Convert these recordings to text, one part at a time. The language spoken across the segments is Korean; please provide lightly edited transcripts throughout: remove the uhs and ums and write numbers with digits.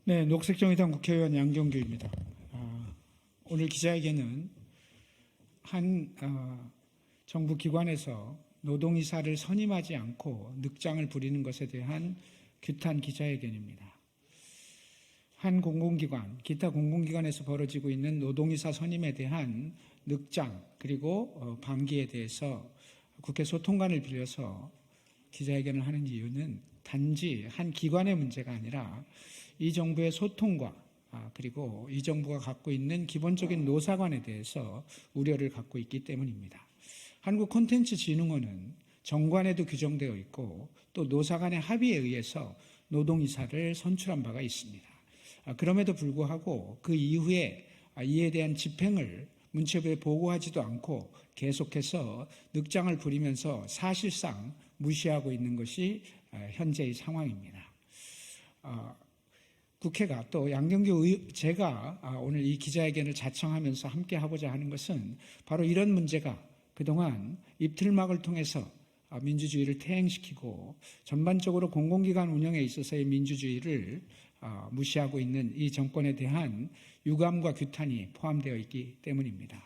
네, 녹색정의당 국회의원 양경규입니다. 오늘 기자회견은 한 정부 기관에서 노동이사를 선임하지 않고 늑장을 부리는 것에 대한 규탄 기자회견입니다. 한 공공기관, 기타 공공기관에서 벌어지고 있는 노동이사 선임에 대한 늑장 그리고 방기에 대해서 국회 소통관을 빌려서 기자회견을 하는 이유는 단지 한 기관의 문제가 아니라 이 정부의 소통과 그리고 이 정부가 갖고 있는 기본적인 노사관에 대해서 우려를 갖고 있기 때문입니다. 한국콘텐츠진흥원은 정관에도 규정되어 있고 또 노사간의 합의에 의해서 노동이사를 선출한 바가 있습니다. 그럼에도 불구하고 그 이후에 이에 대한 집행을 문체부에 보고하지도 않고 계속해서 늑장을 부리면서 사실상 무시하고 있는 것이 현재의 상황입니다. 국회가 또 제가 오늘 이 기자회견을 자청하면서 함께 하고자 하는 것은 바로 이런 문제가 그동안 입틀막을 통해서 민주주의를 퇴행시키고 전반적으로 공공기관 운영에 있어서의 민주주의를 무시하고 있는 이 정권에 대한 유감과 규탄이 포함되어 있기 때문입니다.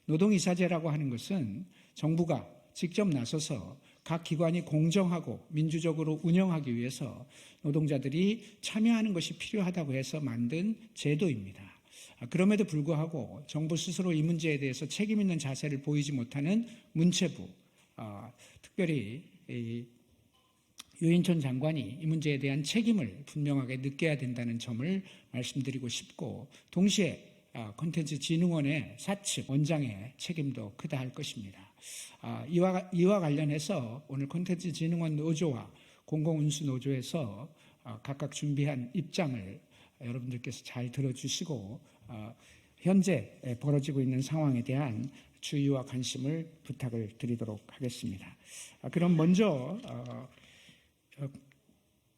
노동이사제라고 하는 것은 정부가 직접 나서서 각 기관이 공정하고 민주적으로 운영하기 위해서 노동자들이 참여하는 것이 필요하다고 해서 만든 제도입니다. 그럼에도 불구하고 정부 스스로 이 문제에 대해서 책임 있는 자세를 보이지 못하는 문체부, 특별히 유인촌 장관이 이 문제에 대한 책임을 분명하게 느껴야 된다는 점을 말씀드리고 싶고, 동시에 콘텐츠진흥원의 사측 원장의 책임도 크다 할 것입니다. 이와 관련해서 오늘 콘텐츠진흥원 노조와 공공운수노조에서 각각 준비한 입장을 여러분들께서 잘 들어주시고 현재 벌어지고 있는 상황에 대한 주의와 관심을 부탁을 드리도록 하겠습니다. 그럼 먼저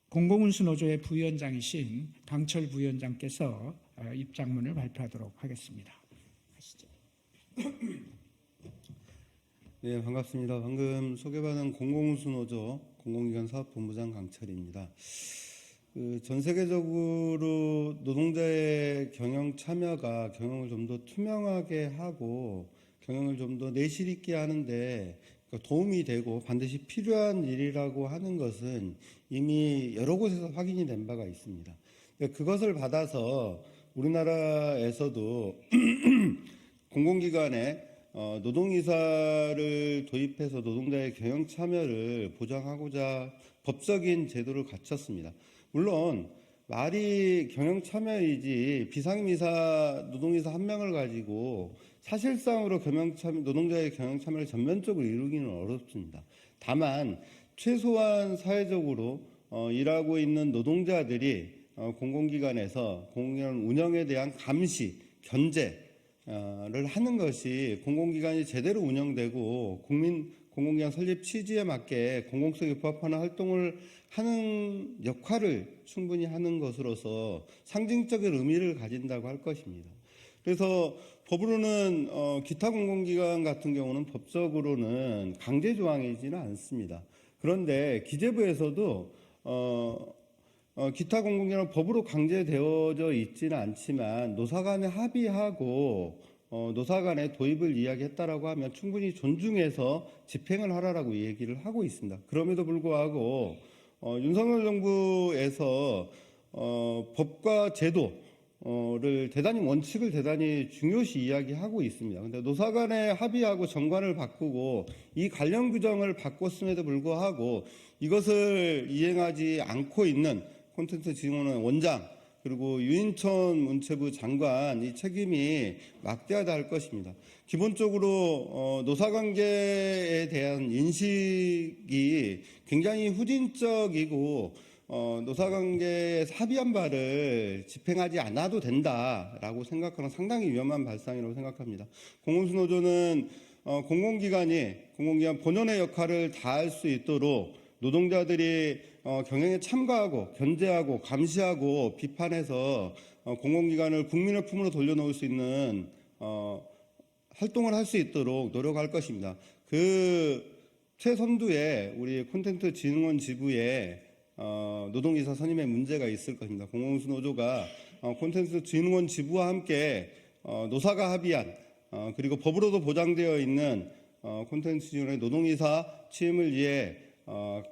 공공운수노조의 부위원장이신 강철 부위원장께서 입장문을 발표하도록 하겠습니다. 하시죠. 네, 반갑습니다. 방금 소개받은 공공운수노조 공공기관 사업본부장 강철입니다. 전 세계적으로 노동자의 경영 참여가 경영을 좀 더 투명하게 하고 경영을 좀 더 내실 있게 하는데 도움이 되고 반드시 필요한 일이라고 하는 것은 이미 여러 곳에서 확인이 된 바가 있습니다. 그것을 받아서 우리나라에서도 공공기관에 노동이사를 도입해서 노동자의 경영 참여를 보장하고자 법적인 제도를 갖췄습니다. 물론 말이 경영 참여이지 비상임이사 노동이사 한 명을 가지고 사실상으로 노동자의 경영 참여를 전면적으로 이루기는 어렵습니다. 다만 최소한 사회적으로 일하고 있는 노동자들이 공공기관에서 공공기관 운영에 대한 감시, 견제를 하는 것이 공공기관이 제대로 운영되고 공공기관 설립 취지에 맞게 공공성에 부합하는 활동을 하는 역할을 충분히 하는 것으로서 상징적인 의미를 가진다고 할 것입니다. 그래서 법으로는 기타 공공기관 같은 경우는 법적으로는 강제 조항이지는 않습니다. 그런데 기재부에서도 기타 공공기관은 법으로 강제되어져 있지는 않지만 노사간에 합의하고 노사간의 도입을 이야기했다라고 하면 충분히 존중해서 집행을 하라라고 얘기를 하고 있습니다. 그럼에도 불구하고 윤석열 정부에서 법과 제도를 원칙을 대단히 중요시 이야기하고 있습니다. 그런데 노사간에 합의하고 정관을 바꾸고 이 관련 규정을 바꿨음에도 불구하고 이것을 이행하지 않고 있는 콘텐츠진흥원 원장 그리고 유인촌 문체부 장관 이 책임이 막대하다 할 것입니다. 기본적으로 노사관계에 대한 인식이 굉장히 후진적이고 노사관계에 합의한 바를 집행하지 않아도 된다라고 생각하는 상당히 위험한 발상이라고 생각합니다. 공공운수노조는 공공기관 본연의 역할을 다할 수 있도록 노동자들이 경영에 참가하고 견제하고 감시하고 비판해서 공공기관을 국민의 품으로 돌려놓을 수 있는 활동을 할 수 있도록 노력할 것입니다. 그 최선두에 우리 콘텐츠진흥원 지부에 노동이사 선임에 문제가 있을 것입니다. 공공운수노조가 콘텐츠진흥원 지부와 함께 노사가 합의한 그리고 법으로도 보장되어 있는 콘텐츠진흥원의 노동이사 취임을 위해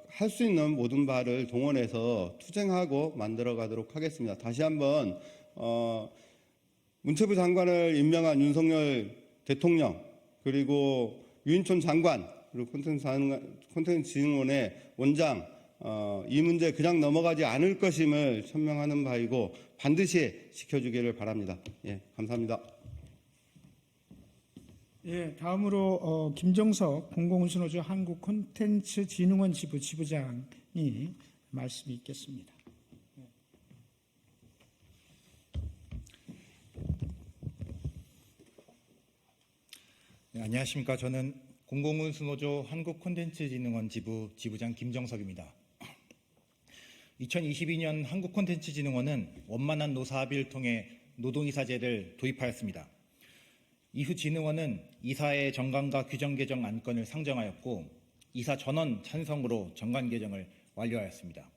할 수 있는 모든 바를 동원해서 투쟁하고 만들어가도록 하겠습니다. 다시 한번 문체부 장관을 임명한 윤석열 대통령 그리고 유인촌 장관 그리고 콘텐츠진흥원의 원장 이 문제 그냥 넘어가지 않을 것임을 천명하는 바이고 반드시 지켜주기를 바랍니다. 예, 감사합니다. 예, 다음으로 김정석 공공운수노조 한국콘텐츠진흥원 지부 지부장이 말씀이 있겠습니다. 네, 안녕하십니까. 저는 공공운수노조 한국콘텐츠진흥원 지부 지부장 김정석입니다. 2022년 한국콘텐츠진흥원은 원만한 노사합의를 통해 노동이사제를 도입하였습니다. 이후 진흥원은 이사의 정관과 규정 개정 안건을 상정하였고 이사 전원 찬성으로 정관 개정을 완료하였습니다.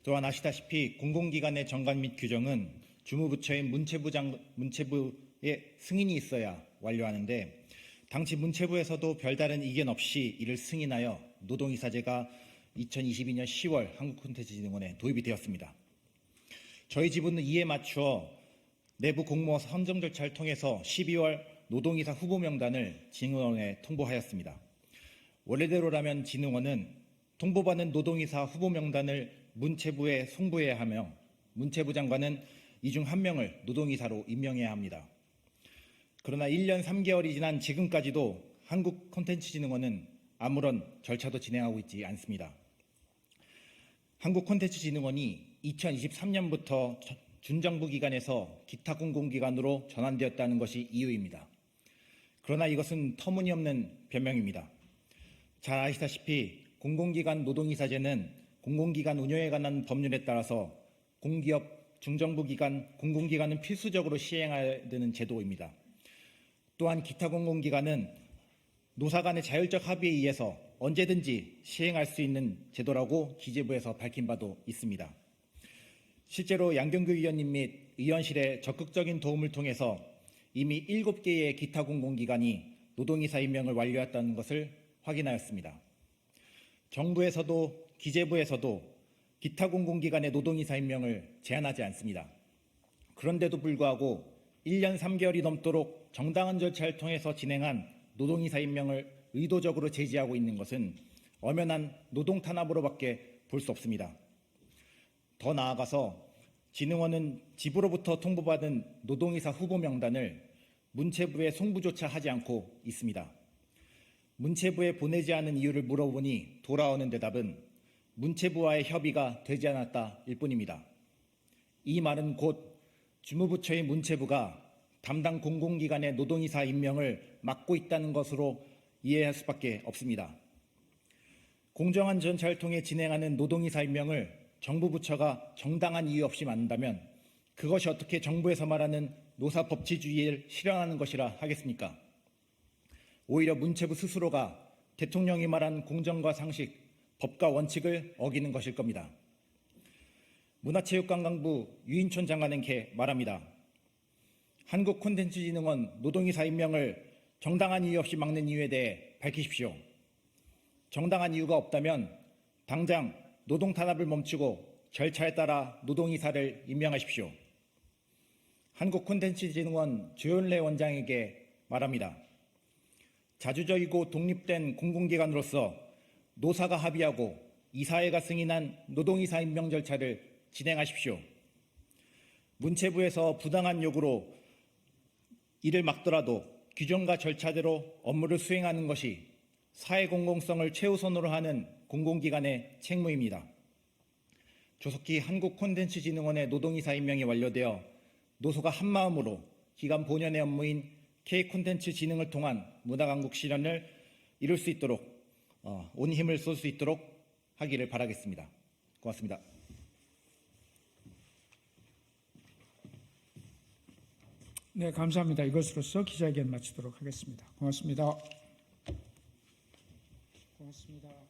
또한 아시다시피 공공기관의 정관 및 규정은 주무부처인 문체부의 승인이 있어야 완료하는데 당시 문체부에서도 별다른 이견 없이 이를 승인하여 노동이사제가 2022년 10월 한국콘텐츠진흥원에 도입이 되었습니다. 저희 지부는 이에 맞추어 내부 공모 선정 절차를 통해서 12월 노동이사 후보 명단을 진흥원에 통보하였습니다. 원래대로라면 진흥원은 통보받은 노동이사 후보 명단을 문체부에 송부해야 하며 문체부 장관은 이 중 한 명을 노동이사로 임명해야 합니다. 그러나 1년 3개월이 지난 지금까지도 한국콘텐츠진흥원은 아무런 절차도 진행하고 있지 않습니다. 한국콘텐츠진흥원이 2023년부터 준정부 기관에서 기타 공공기관으로 전환되었다는 것이 이유입니다. 그러나 이것은 터무니없는 변명입니다. 잘 아시다시피 공공기관 노동이사제는 공공기관 운영에 관한 법률에 따라서 공기업, 중정부 기관, 공공기관은 필수적으로 시행해야 되는 제도입니다. 또한 기타 공공기관은 노사 간의 자율적 합의에 의해서 언제든지 시행할 수 있는 제도라고 기재부에서 밝힌 바도 있습니다. 실제로 양경규 의원님 및 의원실의 적극적인 도움을 통해서 이미 7개의 기타 공공기관이 노동이사 임명을 완료했다는 것을 확인하였습니다. 정부에서도 기재부에서도 기타 공공기관의 노동이사 임명을 제한하지 않습니다. 그런데도 불구하고 1년 3개월이 넘도록 정당한 절차를 통해서 진행한 노동이사 임명을 의도적으로 제지하고 있는 것은 엄연한 노동 탄압으로밖에 볼 수 없습니다. 더 나아가서 진흥원은 지부로부터 통보받은 노동이사 후보 명단을 문체부에 송부조차 하지 않고 있습니다. 문체부에 보내지 않은 이유를 물어보니 돌아오는 대답은 문체부와의 협의가 되지 않았다일 뿐입니다. 이 말은 곧 주무부처인 문체부가 담당 공공기관의 노동이사 임명을 막고 있다는 것으로 이해할 수밖에 없습니다. 공정한 절차를 통해 진행하는 노동이사 임명을 정부 부처가 정당한 이유 없이 만든다면 그것이 어떻게 정부에서 말하는 노사법치주의를 실현하는 것이라 하겠습니까? 오히려 문체부 스스로가 대통령이 말한 공정과 상식, 법과 원칙을 어기는 것일 겁니다. 문화체육관광부 유인촌 장관에게 말합니다. 한국콘텐츠진흥원 노동이사 임명을 정당한 이유 없이 막는 이유에 대해 밝히십시오. 정당한 이유가 없다면 당장 노동 탄압을 멈추고 절차에 따라 노동이사를 임명하십시오. 한국콘텐츠진흥원 조현래 원장에게 말합니다. 자주적이고 독립된 공공기관으로서 노사가 합의하고 이사회가 승인한 노동이사 임명 절차를 진행하십시오. 문체부에서 부당한 요구로 이를 막더라도 규정과 절차대로 업무를 수행하는 것이 사회 공공성을 최우선으로 하는 공공기관의 책무입니다. 조속히 한국콘텐츠진흥원의 노동이사 임명이 완료되어 노소가 한마음으로 기관 본연의 업무인 K콘텐츠 진흥을 통한 문화강국 실현을 이룰 수 있도록 온 힘을 쏠 수 있도록 하기를 바라겠습니다. 고맙습니다. 네, 감사합니다. 이것으로서 기자회견 마치도록 하겠습니다. 고맙습니다. 고맙습니다.